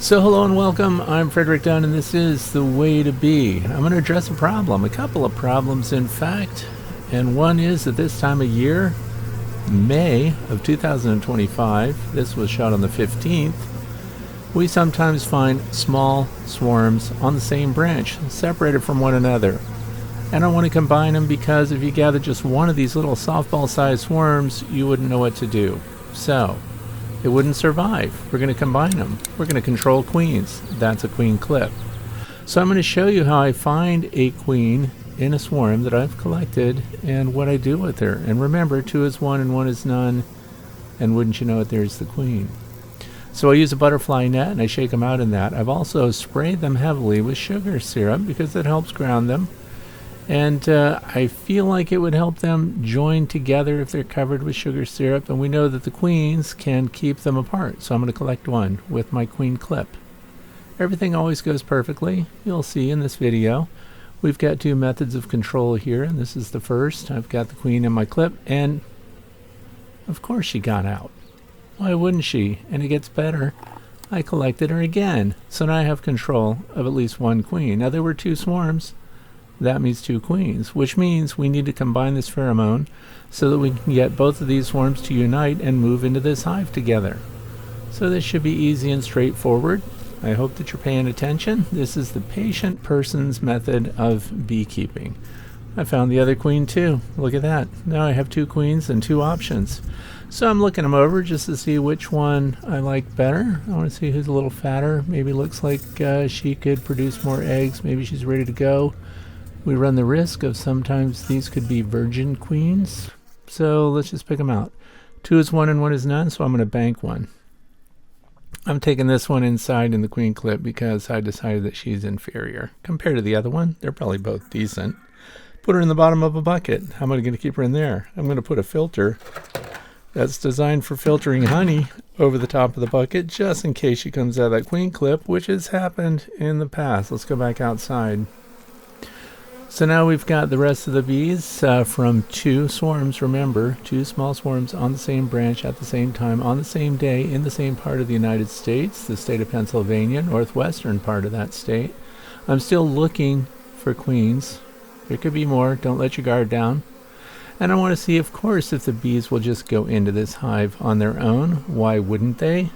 So hello and welcome, I'm Frederick Dunn and this is The Way to Be. I'm going to address a couple of problems in fact, and one is that this time of year, May of 2025, this was shot on the 15th, we sometimes find small swarms on the same branch, separated from one another. And I want to combine them because if you gather just one of these little softball-sized swarms, you wouldn't know what to do. So, it wouldn't survive. We're going to combine them. We're going to control queens. That's a queen clip. So I'm going to show you how I find a queen in a swarm that I've collected and what I do with her. And remember, 2 is 1 and 1 is none. And wouldn't you know it, there's the queen. So I use a butterfly net and I shake them out in that. I've also sprayed them heavily with sugar syrup because it helps ground them. And I feel like it would help them join together if they're covered with sugar syrup, and we know that the queens can keep them apart. So I'm going to collect one with my queen clip. Everything always goes perfectly. You'll see in this video. We've got 2 methods of control here, and this is the first. I've got the queen in my clip, and of course she got out. Why wouldn't she? And it gets better. I collected her again. So now I have control of at least 1 queen. Now there were 2 swarms. That means 2 queens, which means we need to combine this pheromone so that we can get both of these swarms to unite and move into this hive together. So this should be easy and straightforward. I hope that you're paying attention. This is the patient person's method of beekeeping. I found the other queen too. Look at that. Now I have 2 queens and 2 options. So I'm looking them over just to see which one I like better. I want to see who's a little fatter. Maybe looks like she could produce more eggs. Maybe she's ready to go. We run the risk of sometimes these could be virgin queens. So let's just pick them out. 2 is 1 and 1 is none, so I'm going to bank one. I'm taking this one inside in the queen clip because I decided that she's inferior. Compared to the other one, they're probably both decent. Put her in the bottom of a bucket. How am I going to keep her in there? I'm going to put a filter that's designed for filtering honey over the top of the bucket just in case she comes out of that queen clip, which has happened in the past. Let's go back outside. So now we've got the rest of the bees from 2 swarms, remember, 2 small swarms on the same branch at the same time, on the same day, in the same part of the United States, the state of Pennsylvania, northwestern part of that state. I'm still looking for queens. There could be more, don't let your guard down. And I want to see, of course, if the bees will just go into this hive on their own. Why wouldn't they?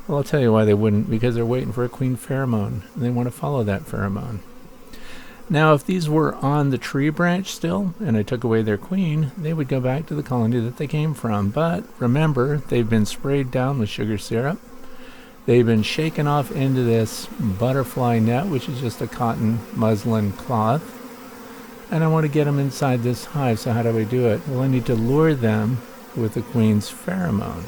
Well, I'll tell you why they wouldn't, because they're waiting for a queen pheromone, and they want to follow that pheromone. Now, if these were on the tree branch still, and I took away their queen, they would go back to the colony that they came from. But remember, they've been sprayed down with sugar syrup. They've been shaken off into this butterfly net, which is just a cotton muslin cloth. And I want to get them inside this hive, so how do I do it? Well, I need to lure them with the queen's pheromone.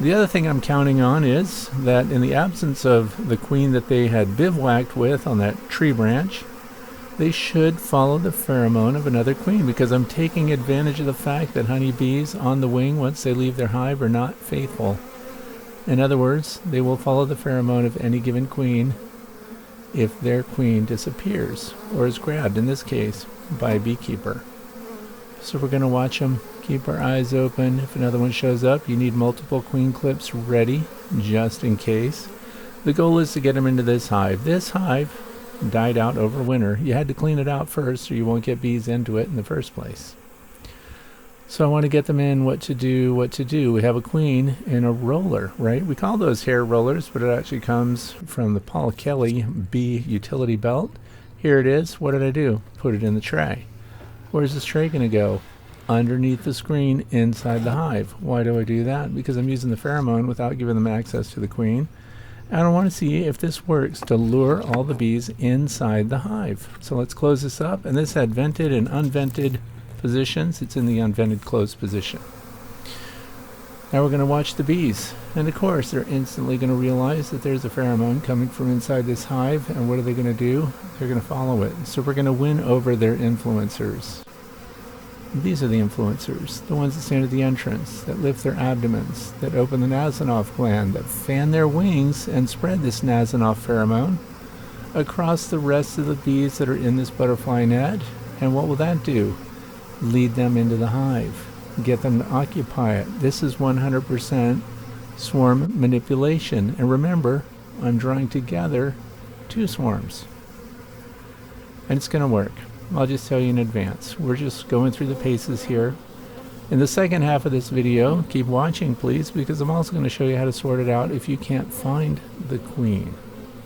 The other thing I'm counting on is that in the absence of the queen that they had bivouacked with on that tree branch, they should follow the pheromone of another queen, because I'm taking advantage of the fact that honeybees on the wing, once they leave their hive, are not faithful. In other words, they will follow the pheromone of any given queen if their queen disappears or is grabbed, in this case, by a beekeeper. So we're going to watch them, keep our eyes open. If another one shows up, you need multiple queen clips ready just in case. The goal is to get them into this hive. This hive died out over winter. You had to clean it out first or you won't get bees into it in the first place. So I want to get them in. What to do. We have a queen in a roller, right? We call those hair rollers, but it actually comes from the Paul Kelly bee utility belt. Here it is. What did I do? Put it in the tray. Where's this tray going to go? Underneath the screen inside the hive. Why do I do that? Because I'm using the pheromone without giving them access to the queen. And I want to see if this works to lure all the bees inside the hive. So let's close this up. And this had vented and unvented positions. It's in the unvented closed position. Now we're going to watch the bees. And of course, they're instantly going to realize that there's a pheromone coming from inside this hive. And what are they going to do? They're going to follow it. So we're going to win over their influencers. These are the influencers, the ones that stand at the entrance, that lift their abdomens, that open the Nasonov gland, that fan their wings and spread this Nasonov pheromone across the rest of the bees that are in this butterfly net. And what will that do? Lead them into the hive, get them to occupy it. This is 100% swarm manipulation. And remember, I'm drawing together 2 swarms. And it's going to work. I'll just tell you in advance. We're just going through the paces here. In the second half of this video, keep watching please, because I'm also going to show you how to sort it out if you can't find the queen.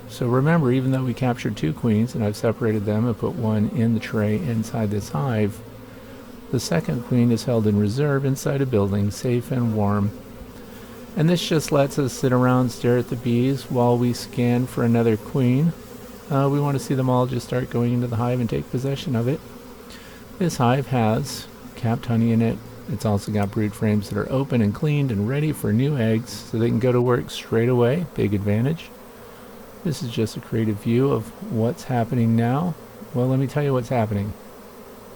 So remember, even though we captured 2 queens and I've separated them and put one in the tray inside this hive, the second queen is held in reserve inside a building, safe and warm. And this just lets us sit around, stare at the bees while we scan for another queen. We want to see them all just start going into the hive and take possession of it. This hive has capped honey in it. It's also got brood frames that are open and cleaned and ready for new eggs, so they can go to work straight away. Big advantage. This is just a creative view of what's happening now. Well, let me tell you what's happening.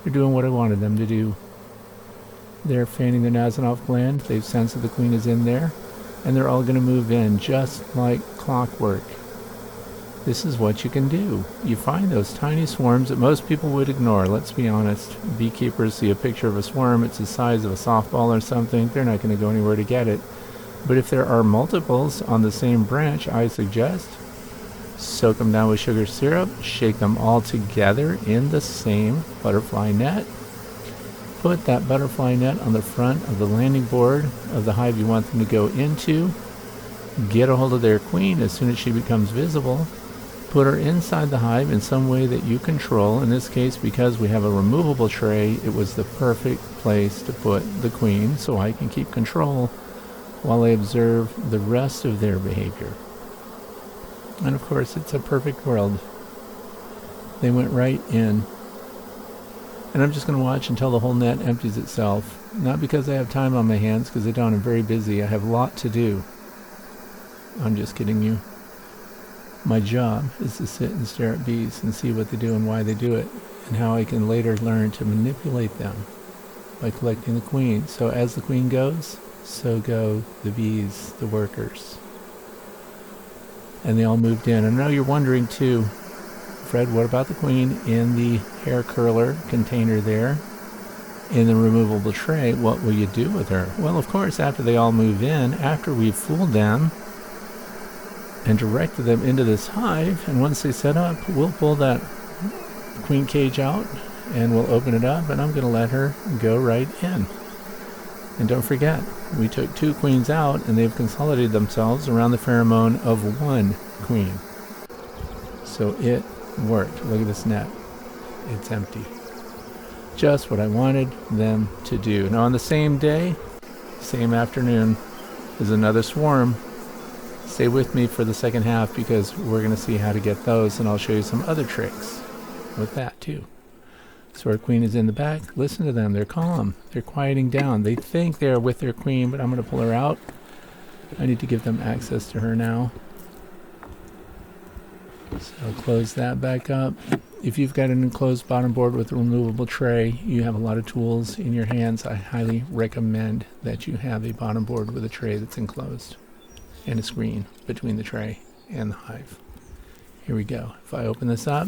They're doing what I wanted them to do. They're fanning their Nasanov gland. They've sensed that the queen is in there, and they're all going to move in just like clockwork. This is what you can do. You find those tiny swarms that most people would ignore. Let's be honest. Beekeepers see a picture of a swarm, it's the size of a softball or something. They're not going to go anywhere to get it. But if there are multiples on the same branch, I suggest soak them down with sugar syrup, shake them all together in the same butterfly net. Put that butterfly net on the front of the landing board of the hive you want them to go into. Get a hold of their queen as soon as she becomes visible. Put her inside the hive in some way that you control. In this case, because we have a removable tray, it was the perfect place to put the queen so I can keep control while I observe the rest of their behavior. And of course, it's a perfect world. They went right in. And I'm just going to watch until the whole net empties itself. Not because I have time on my hands, because I don't. I'm very busy. I have a lot to do. I'm just kidding you. My job is to sit and stare at bees and see what they do and why they do it, and how I can later learn to manipulate them by collecting the queen. So as the queen goes, so go the bees, the workers. And they all moved in. And I know you're wondering too, Fred, what about the queen in the hair curler container there in the removable tray? What will you do with her? Well, of course, after they all move in, after we've fooled them and directed them into this hive, and once they set up, we'll pull that queen cage out and we'll open it up, and I'm going to let her go right in. And don't forget, we took 2 queens out and they've consolidated themselves around the pheromone of 1 queen. So it worked. Look at this net. It's empty. Just what I wanted them to do. Now on the same day, same afternoon, is another swarm. Stay with me for the second half because we're going to see how to get those, and I'll show you some other tricks with that too. So our queen is in the back. Listen to them. They're calm. They're quieting down. They think they're with their queen, but I'm going to pull her out. I need to give them access to her now. So I'll close that back up. If you've got an enclosed bottom board with a removable tray, you have a lot of tools in your hands. I highly recommend that you have a bottom board with a tray that's enclosed and a screen between the tray and the hive. Here we go. If I open this up,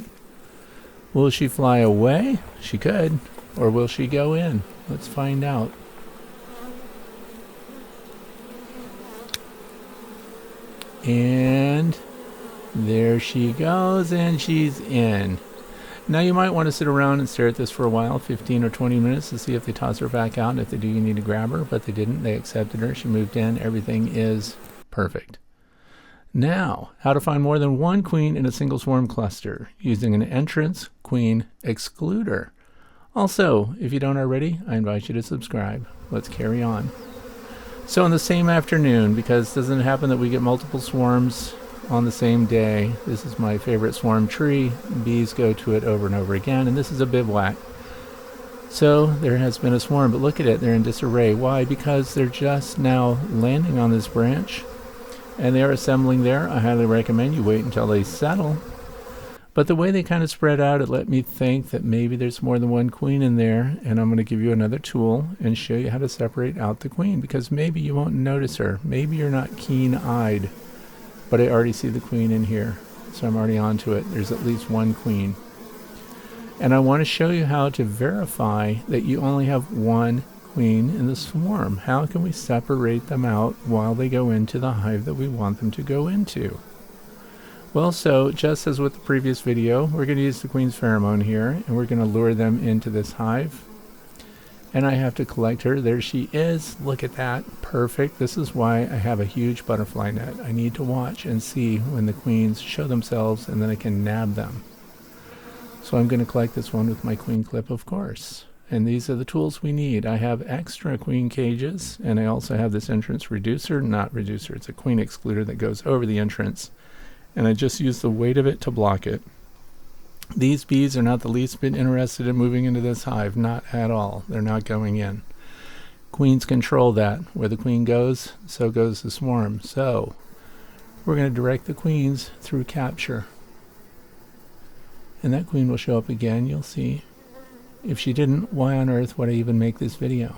will she fly away? She could. Or will she go in? Let's find out. And there she goes, and she's in. Now you might want to sit around and stare at this for a while, 15 or 20 minutes, to see if they toss her back out. And if they do, you need to grab her, but they didn't. They accepted her. She moved in. Everything is perfect. Now, how to find more than 1 queen in a single swarm cluster using an entrance queen excluder. Also, if you don't already, I invite you to subscribe. Let's carry on. So on the same afternoon, because it doesn't happen that we get multiple swarms on the same day, this is my favorite swarm tree. Bees go to it over and over again, and this is a bivouac. So there has been a swarm, but look at it, they're in disarray. Why? Because they're just now landing on this branch, and they are assembling there. I highly recommend you wait until they settle. But the way they kind of spread out, it let me think that maybe there's more than 1 queen in there, and I'm going to give you another tool and show you how to separate out the queen, because maybe you won't notice her. Maybe you're not keen-eyed, but I already see the queen in here, so I'm already onto it. There's at least 1 queen. And I want to show you how to verify that you only have 1 queen in the swarm. How can we separate them out while they go into the hive that we want them to go into? Well, so just as with the previous video, we're going to use the queen's pheromone here, and we're going to lure them into this hive. And I have to collect her. There she is. Look at that. Perfect. This is why I have a huge butterfly net. I need to watch and see when the queens show themselves, and then I can nab them. So I'm going to collect this one with my queen clip, of course. And these are the tools we need. I have extra queen cages, and I also have this entrance reducer. Not reducer, it's a queen excluder that goes over the entrance. And I just use the weight of it to block it. These bees are not the least bit interested in moving into this hive, not at all. They're not going in. Queens control that. Where the queen goes, so goes the swarm. So we're going to direct the queens through capture. And that queen will show up again, you'll see. If she didn't, why on earth would I even make this video?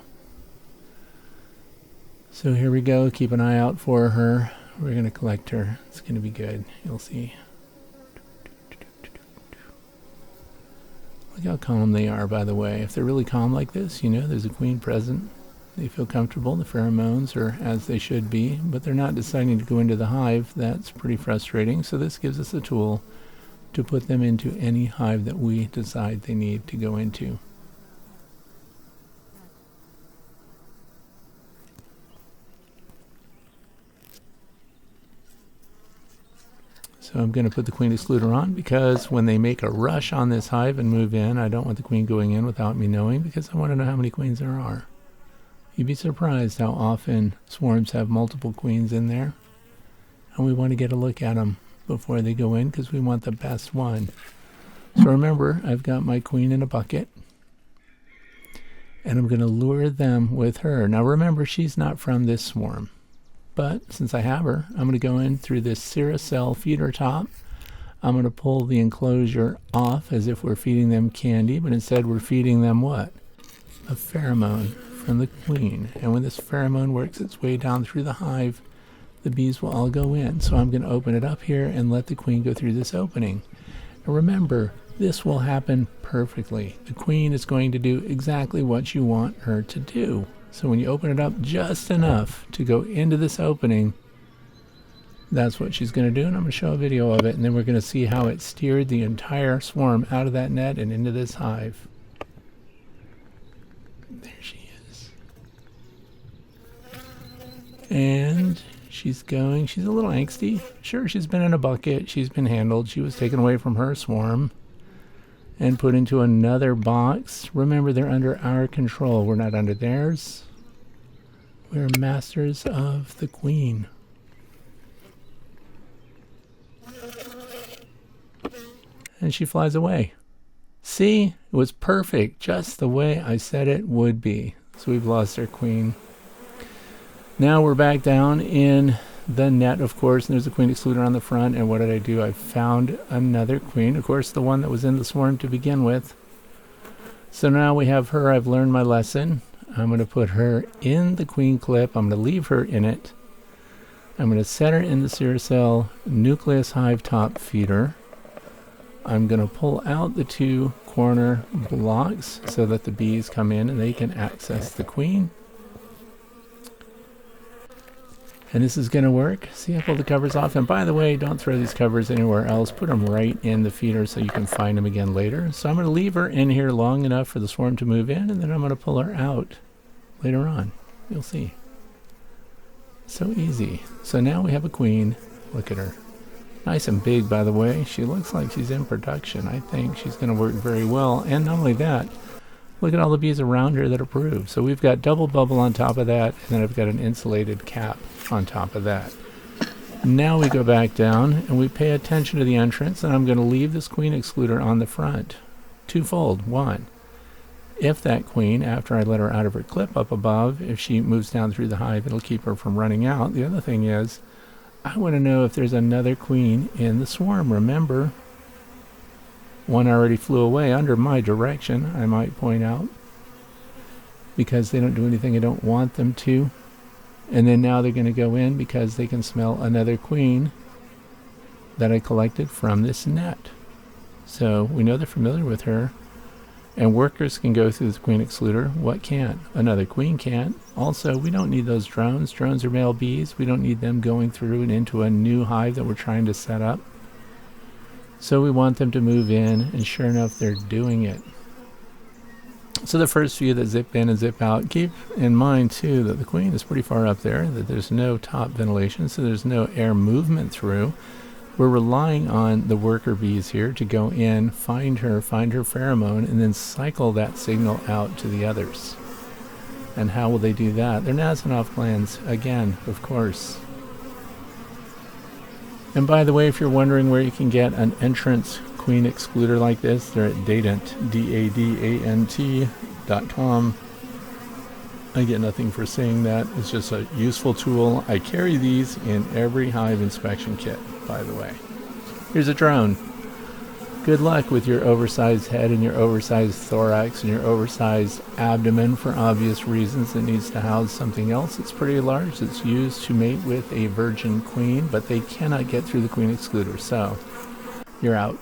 So here we go. Keep an eye out for her. We're going to collect her. It's going to be good. You'll see. Look how calm they are, by the way. If they're really calm like this, you know there's a queen present. They feel comfortable. The pheromones are as they should be, but they're not deciding to go into the hive. That's pretty frustrating. So this gives us a tool to put them into any hive that we decide they need to go into. So I'm going to put the queen excluder on because when they make a rush on this hive and move in, I don't want the queen going in without me knowing, because I want to know how many queens there are. You'd be surprised how often swarms have multiple queens in there. And we want to get a look at them before they go in because we want the best one. So remember, I've got my queen in a bucket. And I'm going to lure them with her. Now remember, she's not from this swarm. But since I have her, I'm going to go in through this Cell feeder top. I'm going to pull the enclosure off as if we're feeding them candy, but instead we're feeding them what? A pheromone from the queen. And when this pheromone works its way down through the hive, the bees will all go in. So I'm going to open it up here and let the queen go through this opening. And remember, this will happen perfectly. The queen is going to do exactly what you want her to do. So when you open it up just enough to go into this opening, that's what she's going to do. And I'm going to show a video of it, and then we're going to see how it steered the entire swarm out of that net and into this hive. There she is. And she's going. She's a little angsty. Sure, she's been in a bucket. She's been handled. She was taken away from her swarm and put into another box. Remember, they're under our control. We're not under theirs. We're masters of the queen. And she flies away. See? It was perfect, just the way I said it would be. So we've lost our queen. Now we're back down in the net, of course, and there's a queen excluder on the front. And what did I do? I found another queen, of course, the one that was in the swarm to begin with. So now we have her. I've learned my lesson. I'm going to put her in the queen clip. I'm going to leave her in it. I'm going to set her in the Cell nucleus hive top feeder. I'm going to pull out the two corner blocks so that the bees come in and they can access the queen. And this is going to work. See, I pull the covers off. And by the way, don't throw these covers anywhere else. Put them right in the feeder so you can find them again later. So I'm going to leave her in here long enough for the swarm to move in, and then I'm going to pull her out later on. You'll see. So easy. So now we have a queen. Look at her. Nice and big, by the way. She looks like she's in production. I think she's going to work very well. And not only that, look at all the bees around her that approve. So we've got double bubble on top of that, and then I've got an insulated cap on top of that. Now we go back down and we pay attention to the entrance, and I'm going to leave this queen excluder on the front. Twofold. One, if that queen, after I let her out of her clip up above, if she moves down through the hive, it'll keep her from running out. The other thing is, I want to know if there's another queen in the swarm. Remember, one already flew away under my direction, I might point out, because they don't do anything I don't want them to. And then now they're going to go in because they can smell another queen that I collected from this net. So we know they're familiar with her. And workers can go through the queen excluder. What can't? Another queen can't. Also, we don't need those drones. Drones are male bees. We don't need them going through and into a new hive that we're trying to set up. So we want them to move in, and sure enough, they're doing it. So the first few that zip in and zip out, keep in mind too that the queen is pretty far up there, that there's no top ventilation, so there's no air movement through. We're relying on the worker bees here to go in, find her pheromone, and then cycle that signal out to the others. And how will they do that? They're Nasonoff glands, again, of course. And by the way, if you're wondering where you can get an entrance queen excluder like this, they're at Dadant, DADANT.com. I get nothing for saying that. It's just a useful tool. I carry these in every hive inspection kit, by the way. Here's a drone. Good luck with your oversized head and your oversized thorax and your oversized abdomen for obvious reasons. It needs to house something else. It's pretty large. It's used to mate with a virgin queen, but they cannot get through the queen excluder, so you're out.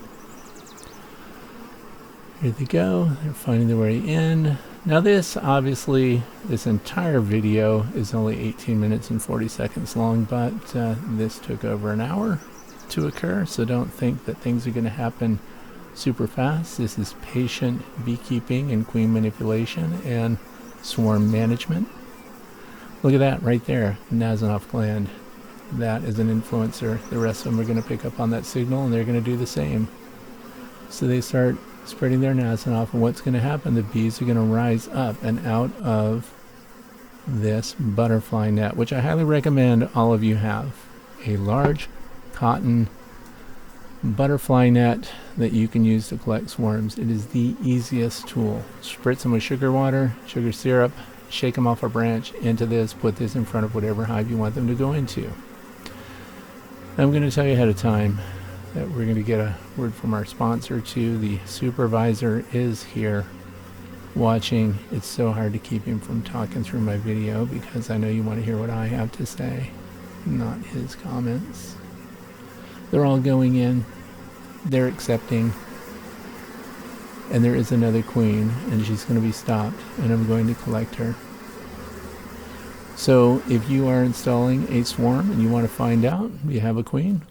Here they go. They're finding their way in. Now this, obviously, this entire video is only 18 minutes and 40 seconds long, but this took over an hour to occur, so don't think that things are going to happen super fast. This is patient beekeeping and queen manipulation and swarm management. Look at that right there, Nasonoff gland. That is an influencer. The rest of them are going to pick up on that signal, and they're going to do the same. So they start spreading their Nasonoff, and what's going to happen? The bees are going to rise up and out of this butterfly net, which I highly recommend all of you have. A large cotton butterfly net that you can use to collect swarms. It is the easiest tool. Spritz them with sugar water, sugar syrup, shake them off a branch into this, put this in front of whatever hive you want them to go into. I'm going to tell you ahead of time that we're going to get a word from our sponsor too. The supervisor is here watching. It's so hard to keep him from talking through my video because I know you want to hear what I have to say, not his comments. They're all going in, they're accepting, and there is another queen, and she's going to be stopped, and I'm going to collect her. So if you are installing a swarm and you want to find out you have a queen,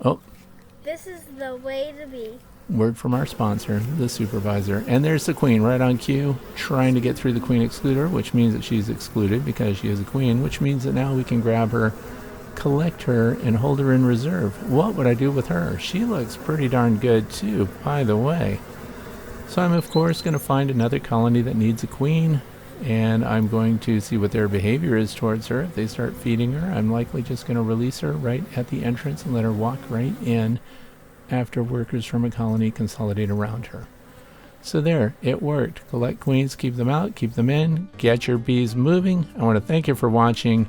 this is the way to be. Word from our sponsor, the supervisor. And there's the queen right on cue, trying to get through the queen excluder, which means that she's excluded because she is a queen, which means that now we can grab her, collect her, and hold her in reserve. What would I do with her? She looks pretty darn good too, by the way. So I'm of course going to find another colony that needs a queen, and I'm going to see what their behavior is towards her. If they start feeding her, I'm likely just going to release her right at the entrance and let her walk right in after workers from a colony consolidate around her. So there, it worked. Collect queens, keep them out, keep them in, get your bees moving. I want to thank you for watching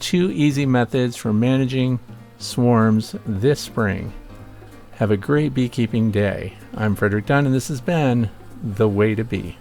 2 easy methods for managing swarms this spring. Have a great beekeeping day. I'm Frederick Dunn, and this has been The Way to Bee.